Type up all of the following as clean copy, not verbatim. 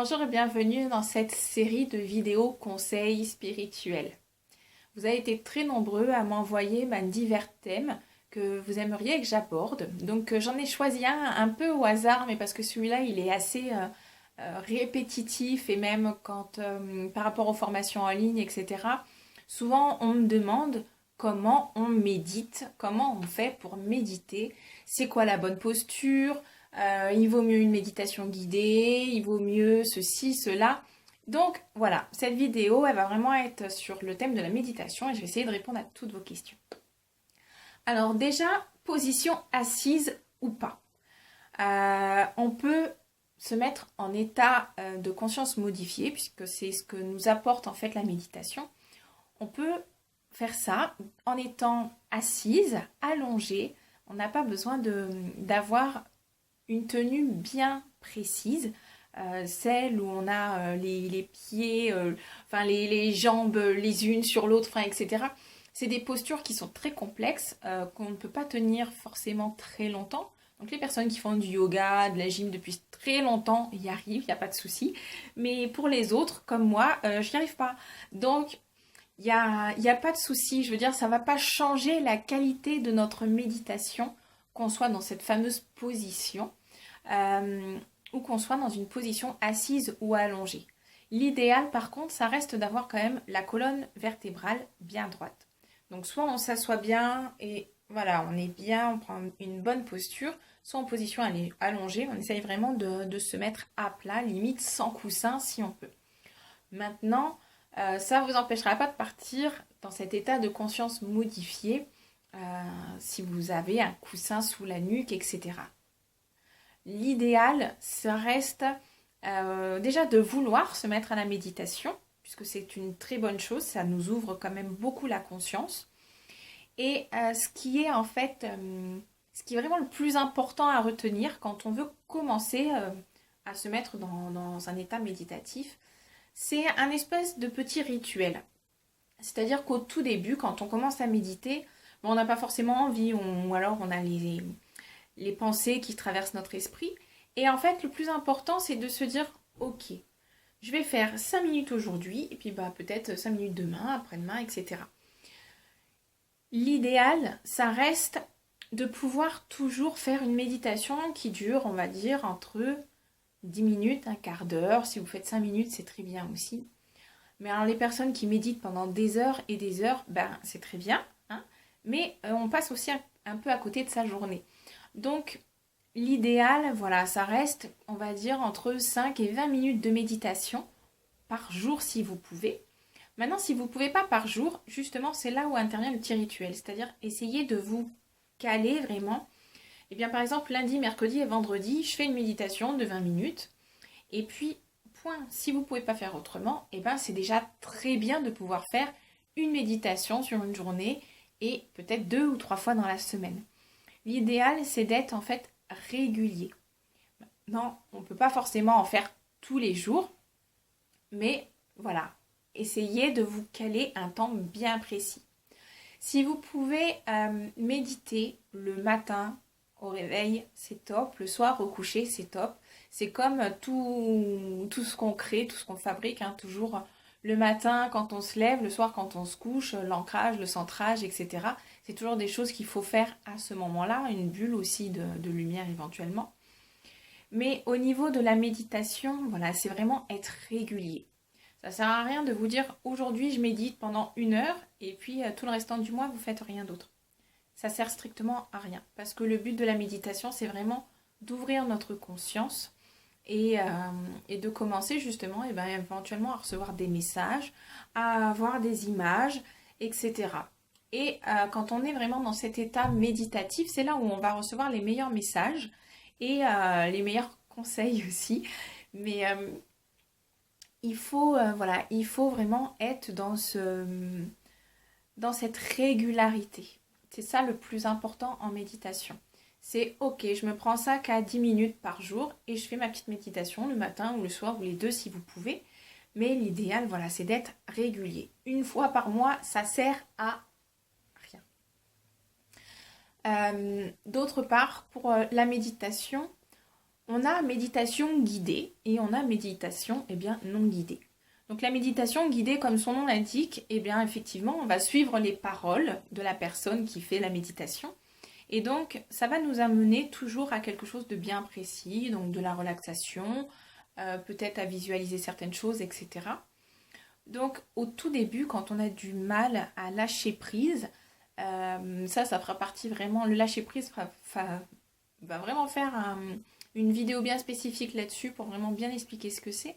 Bonjour et bienvenue dans cette série de vidéos conseils spirituels. Vous avez été très nombreux à m'envoyer divers thèmes que vous aimeriez que j'aborde. Donc j'en ai choisi un peu au hasard, mais parce que celui-là il est assez répétitif et même par rapport aux formations en ligne, etc. Souvent on me demande comment on médite, comment on fait pour méditer, c'est quoi la bonne posture. Il vaut mieux une méditation guidée, il vaut mieux ceci, cela. Donc voilà, cette vidéo, elle va vraiment être sur le thème de la méditation et je vais essayer de répondre à toutes vos questions. Alors déjà, position assise ou pas. On peut se mettre en état de conscience modifié, puisque c'est ce que nous apporte en fait la méditation. On peut faire ça en étant assise, allongée. On n'a pas besoin d'avoir une tenue bien précise, celle où on a les pieds, les jambes les unes sur l'autre, etc. C'est des postures qui sont très complexes, qu'on ne peut pas tenir forcément très longtemps. Donc les personnes qui font du yoga, de la gym depuis très longtemps y arrivent, il n'y a pas de souci. Mais pour les autres, comme moi, je n'y arrive pas. Donc il y a pas de souci. Je veux dire, ça ne va pas changer la qualité de notre méditation, qu'on soit dans cette fameuse position ou qu'on soit dans une position assise ou allongée. L'idéal, par contre, ça reste d'avoir quand même la colonne vertébrale bien droite. Donc soit on s'assoit bien et voilà, on est bien, on prend une bonne posture, soit en position allongée, on essaye vraiment de se mettre à plat, limite sans coussin si on peut. Maintenant, ça ne vous empêchera pas de partir dans cet état de conscience modifié si vous avez un coussin sous la nuque, etc. L'idéal, ça reste déjà de vouloir se mettre à la méditation, puisque c'est une très bonne chose, ça nous ouvre quand même beaucoup la conscience. Et ce qui est en fait, ce qui est vraiment le plus important à retenir quand on veut commencer à se mettre dans un état méditatif, c'est un espèce de petit rituel. C'est-à-dire qu'au tout début, quand on commence à méditer, on n'a pas forcément envie, ou alors on a les pensées qui traversent notre esprit. Et en fait, le plus important, c'est de se dire, ok, je vais faire 5 minutes aujourd'hui, et puis peut-être 5 minutes demain, après-demain, etc. L'idéal, ça reste de pouvoir toujours faire une méditation qui dure, on va dire, entre 10 minutes, un quart d'heure. Si vous faites 5 minutes, c'est très bien aussi. Mais alors les personnes qui méditent pendant des heures et des heures, c'est très bien, hein, mais on passe aussi un peu à côté de sa journée. Donc l'idéal, voilà, ça reste, on va dire, entre 5 et 20 minutes de méditation par jour si vous pouvez. Maintenant, si vous ne pouvez pas par jour, justement, c'est là où intervient le petit rituel, c'est-à-dire essayer de vous caler vraiment. Et bien par exemple, lundi, mercredi et vendredi, je fais une méditation de 20 minutes. Et puis, point, si vous ne pouvez pas faire autrement, c'est déjà très bien de pouvoir faire une méditation sur une journée et peut-être 2 ou 3 fois dans la semaine. L'idéal, c'est d'être en fait régulier. Non, on ne peut pas forcément en faire tous les jours, mais voilà, essayez de vous caler un temps bien précis. Si vous pouvez méditer le matin au réveil, c'est top. Le soir au coucher, c'est top. C'est comme tout ce qu'on crée, tout ce qu'on fabrique, hein, toujours le matin quand on se lève, le soir quand on se couche, l'ancrage, le centrage, etc. C'est toujours des choses qu'il faut faire à ce moment-là, une bulle aussi de lumière éventuellement. Mais au niveau de la méditation, voilà, c'est vraiment être régulier. Ça sert à rien de vous dire aujourd'hui je médite pendant 1 heure et puis tout le restant du mois vous faites rien d'autre. Ça sert strictement à rien parce que le but de la méditation c'est vraiment d'ouvrir notre conscience et de commencer justement éventuellement à recevoir des messages, à avoir des images, etc. Et quand on est vraiment dans cet état méditatif, c'est là où on va recevoir les meilleurs messages et les meilleurs conseils aussi. Mais il faut vraiment être dans cette régularité. C'est ça le plus important en méditation. C'est ok, je me prends ça qu'à 10 minutes par jour et je fais ma petite méditation le matin ou le soir ou les deux si vous pouvez. Mais l'idéal, voilà, c'est d'être régulier. Une fois par mois, ça sert à rien. D'autre part, pour la méditation, On a méditation guidée et on a méditation non guidée. Donc la méditation guidée, comme son nom l'indique, effectivement, on va suivre les paroles de la personne qui fait la méditation. Et donc, ça va nous amener toujours à quelque chose de bien précis, donc de la relaxation, peut-être à visualiser certaines choses, etc. Donc, au tout début, quand on a du mal à lâcher prise, ça fera partie vraiment, le lâcher prise va vraiment faire une vidéo bien spécifique là-dessus pour vraiment bien expliquer ce que c'est.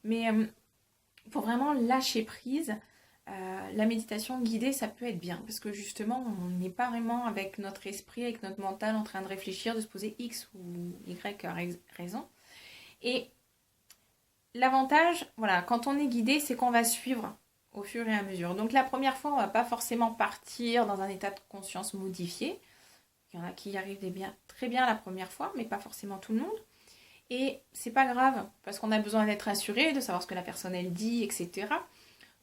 Mais pour vraiment lâcher prise, la méditation guidée, ça peut être bien parce que justement, on n'est pas vraiment avec notre esprit, avec notre mental en train de réfléchir, de se poser X ou Y raison. Et l'avantage, voilà, quand on est guidé, c'est qu'on va suivre au fur et à mesure. Donc la première fois, on ne va pas forcément partir dans un état de conscience modifié. Il y en a qui y arrivent très bien la première fois, mais pas forcément tout le monde. Et c'est pas grave, parce qu'on a besoin d'être assuré, de savoir ce que la personne elle dit, etc.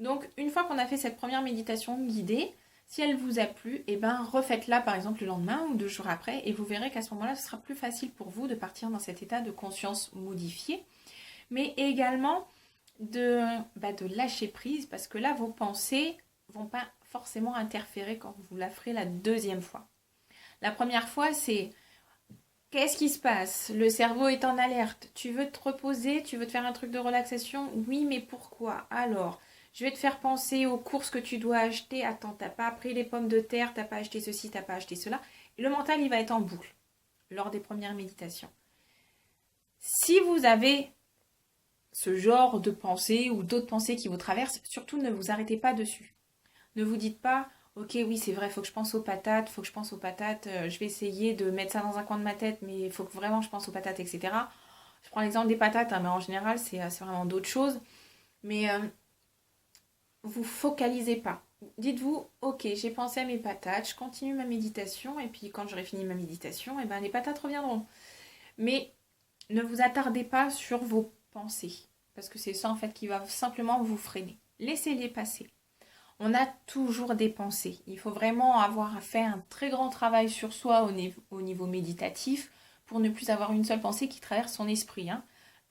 Donc une fois qu'on a fait cette première méditation guidée, si elle vous a plu, refaites-la par exemple le lendemain ou 2 jours après, et vous verrez qu'à ce moment-là, ce sera plus facile pour vous de partir dans cet état de conscience modifié, mais également de lâcher prise, parce que là, vos pensées vont pas forcément interférer quand vous la ferez la deuxième fois. La première fois, c'est qu'est-ce qui se passe? Le cerveau est en alerte. Tu veux te reposer? Tu veux te faire un truc de relaxation? Oui, mais pourquoi? Alors, je vais te faire penser aux courses que tu dois acheter. Attends, t'as pas pris les pommes de terre, t'as pas acheté ceci, t'as pas acheté cela. Et le mental, il va être en boucle lors des premières méditations. Si vous avez ce genre de pensée ou d'autres pensées qui vous traversent, surtout ne vous arrêtez pas dessus. Ne vous dites pas, ok, oui, c'est vrai, il faut que je pense aux patates, je vais essayer de mettre ça dans un coin de ma tête, mais il faut que vraiment je pense aux patates, etc. Je prends l'exemple des patates, mais en général, c'est vraiment d'autres choses. Mais vous focalisez pas. Dites-vous, ok, j'ai pensé à mes patates, je continue ma méditation, et puis quand j'aurai fini ma méditation, les patates reviendront. Mais ne vous attardez pas sur vos pensées, parce que c'est ça en fait qui va simplement vous freiner. Laissez-les passer. On a toujours des pensées. Il faut vraiment avoir fait un très grand travail sur soi au niveau méditatif pour ne plus avoir une seule pensée qui traverse son esprit.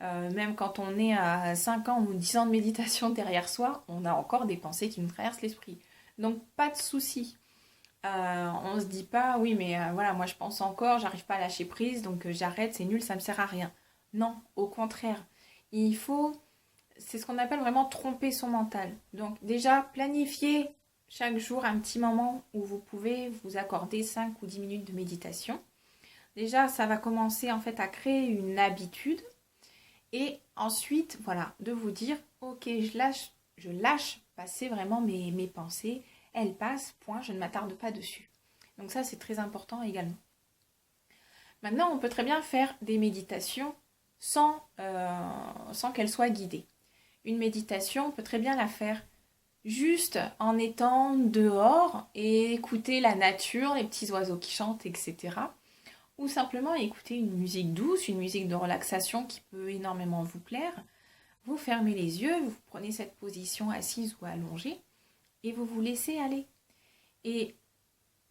Même quand on est à 5 ans ou 10 ans de méditation derrière soi, on a encore des pensées qui nous traversent l'esprit. Donc pas de souci. On se dit pas, oui mais voilà, moi je pense encore, j'arrive pas à lâcher prise, donc j'arrête, c'est nul, ça me sert à rien. Non, au contraire. Il faut, c'est ce qu'on appelle vraiment tromper son mental. Donc déjà, planifiez chaque jour un petit moment où vous pouvez vous accorder 5 ou 10 minutes de méditation. Déjà, ça va commencer en fait à créer une habitude. Et ensuite, voilà, de vous dire, ok, je lâche passer vraiment mes pensées. Elles passent, point, je ne m'attarde pas dessus. Donc ça, c'est très important également. Maintenant, on peut très bien faire des méditations sans qu'elles soient guidées. Une méditation, on peut très bien la faire juste en étant dehors et écouter la nature, les petits oiseaux qui chantent, etc. Ou simplement écouter une musique douce, une musique de relaxation qui peut énormément vous plaire. Vous fermez les yeux, vous prenez cette position assise ou allongée et vous vous laissez aller. Et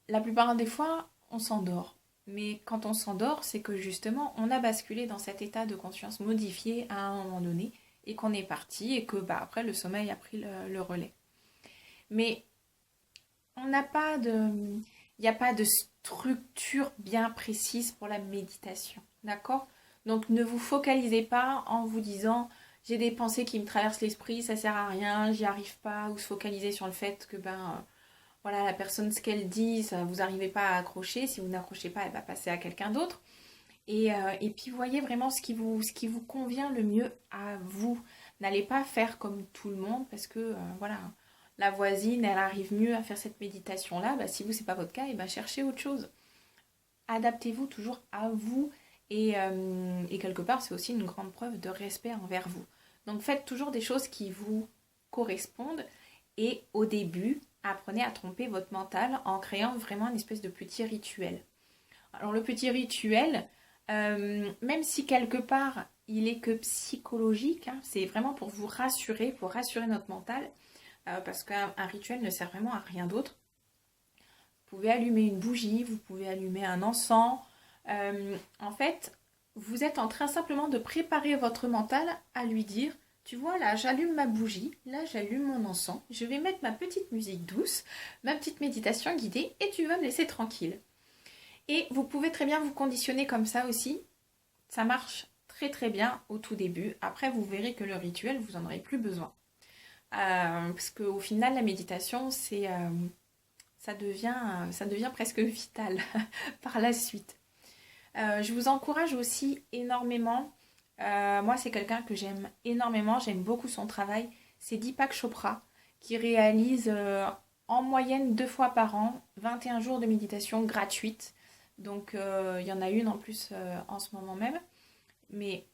la plupart des fois, on s'endort. Mais quand on s'endort, c'est que justement, on a basculé dans cet état de conscience modifié à un moment donné et qu'on est parti et que après le sommeil a pris le relais. Mais on n'a pas il n'y a pas de structure bien précise pour la méditation, d'accord? Donc ne vous focalisez pas en vous disant j'ai des pensées qui me traversent l'esprit, ça sert à rien, j'y arrive pas, ou se focaliser sur le fait que voilà, la personne ce qu'elle dit, ça vous n'arrivez pas à accrocher, si vous n'accrochez pas, elle va passer à quelqu'un d'autre. Et puis voyez vraiment ce qui vous convient le mieux à vous. N'allez pas faire comme tout le monde parce que voilà, la voisine elle arrive mieux à faire cette méditation là. Si vous c'est pas votre cas, cherchez autre chose. Adaptez-vous toujours à vous et quelque part c'est aussi une grande preuve de respect envers vous. Donc faites toujours des choses qui vous correspondent et au début apprenez à tromper votre mental en créant vraiment une espèce de petit rituel. Alors le petit rituel, même si quelque part il est que psychologique, c'est vraiment pour vous rassurer, pour rassurer notre mental, parce qu'un rituel ne sert vraiment à rien d'autre. Vous pouvez allumer une bougie, vous pouvez allumer un encens. En fait, vous êtes en train simplement de préparer votre mental à lui dire, tu vois, là, j'allume ma bougie, là, j'allume mon encens, je vais mettre ma petite musique douce, ma petite méditation guidée, et tu vas me laisser tranquille. Et vous pouvez très bien vous conditionner comme ça aussi. Ça marche très très bien au tout début. Après, vous verrez que le rituel, vous n'en aurez plus besoin. Parce qu'au final, la méditation, ça devient presque vital par la suite. Je vous encourage aussi énormément. Moi, c'est quelqu'un que j'aime énormément. J'aime beaucoup son travail. C'est Deepak Chopra qui réalise en moyenne 2 fois par an 21 jours de méditation gratuite. Donc, il y en a une en plus en ce moment même. Mais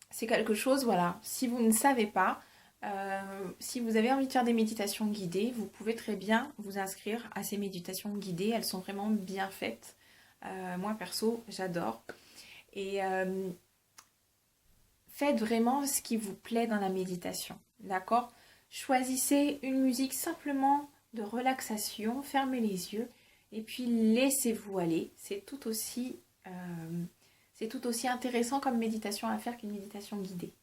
c'est quelque chose, voilà, si vous ne savez pas, si vous avez envie de faire des méditations guidées, vous pouvez très bien vous inscrire à ces méditations guidées. Elles sont vraiment bien faites. Moi, perso, j'adore. Et faites vraiment ce qui vous plaît dans la méditation, d'accord? Choisissez une musique simplement de relaxation, fermez les yeux et puis laissez-vous aller. C'est tout aussi intéressant comme méditation à faire qu'une méditation guidée.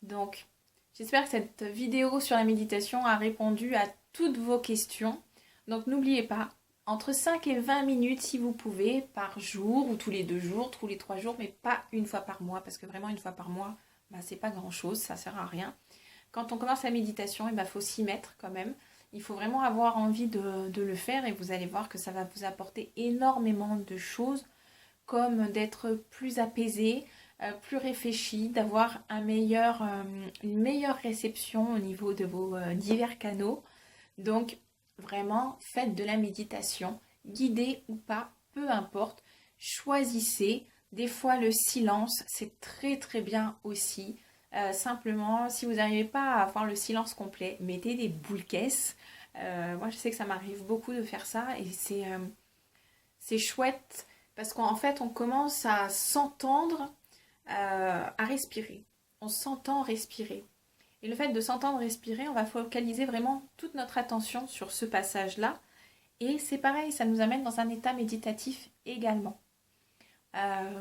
Donc, j'espère que cette vidéo sur la méditation a répondu à toutes vos questions. Donc, n'oubliez pas, entre 5 et 20 minutes si vous pouvez, par jour, ou tous les 2 jours, tous les 3 jours, mais pas une fois par mois, parce que vraiment une fois par mois, c'est pas grand-chose, ça sert à rien. Quand on commence la méditation, faut s'y mettre quand même. Il faut vraiment avoir envie de le faire et vous allez voir que ça va vous apporter énormément de choses, comme d'être plus apaisé, plus réfléchi, d'avoir une meilleure réception au niveau de vos divers canaux. Donc, vraiment, faites de la méditation, guidée ou pas, peu importe. Choisissez. Des fois, le silence, c'est très très bien aussi. Simplement, si vous n'arrivez pas à avoir le silence complet, mettez des boules caisses. Moi, je sais que ça m'arrive beaucoup de faire ça et c'est chouette parce qu'en fait, on commence à s'entendre, à respirer. On s'entend respirer. Et le fait de s'entendre respirer, on va focaliser vraiment toute notre attention sur ce passage-là. Et c'est pareil, ça nous amène dans un état méditatif également.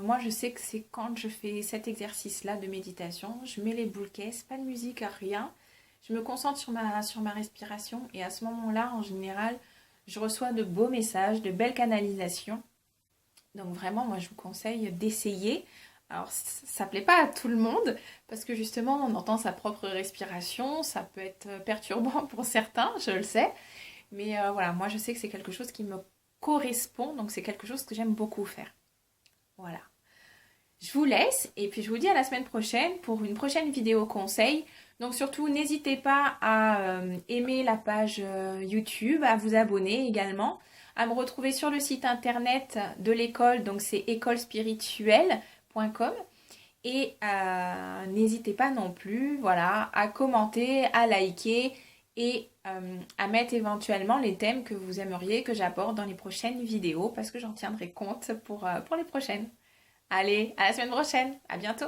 Moi, je sais que c'est quand je fais cet exercice-là de méditation, je mets les boules caisses, pas de musique, rien. Je me concentre sur ma respiration et à ce moment-là, en général, je reçois de beaux messages, de belles canalisations. Donc vraiment, moi, je vous conseille d'essayer. Alors, ça ne plaît pas à tout le monde parce que justement, on entend sa propre respiration. Ça peut être perturbant pour certains, je le sais. Mais voilà, moi, je sais que c'est quelque chose qui me correspond. Donc, c'est quelque chose que j'aime beaucoup faire. Voilà. Je vous laisse et puis je vous dis à la semaine prochaine pour une prochaine vidéo conseil. Donc surtout, n'hésitez pas à aimer la page YouTube, à vous abonner également, à me retrouver sur le site internet de l'école, donc c'est écolespirituelle.com. Et n'hésitez pas non plus, voilà, à commenter, à liker et à mettre éventuellement les thèmes que vous aimeriez que j'aborde dans les prochaines vidéos parce que j'en tiendrai compte pour les prochaines. Allez, à la semaine prochaine, à bientôt!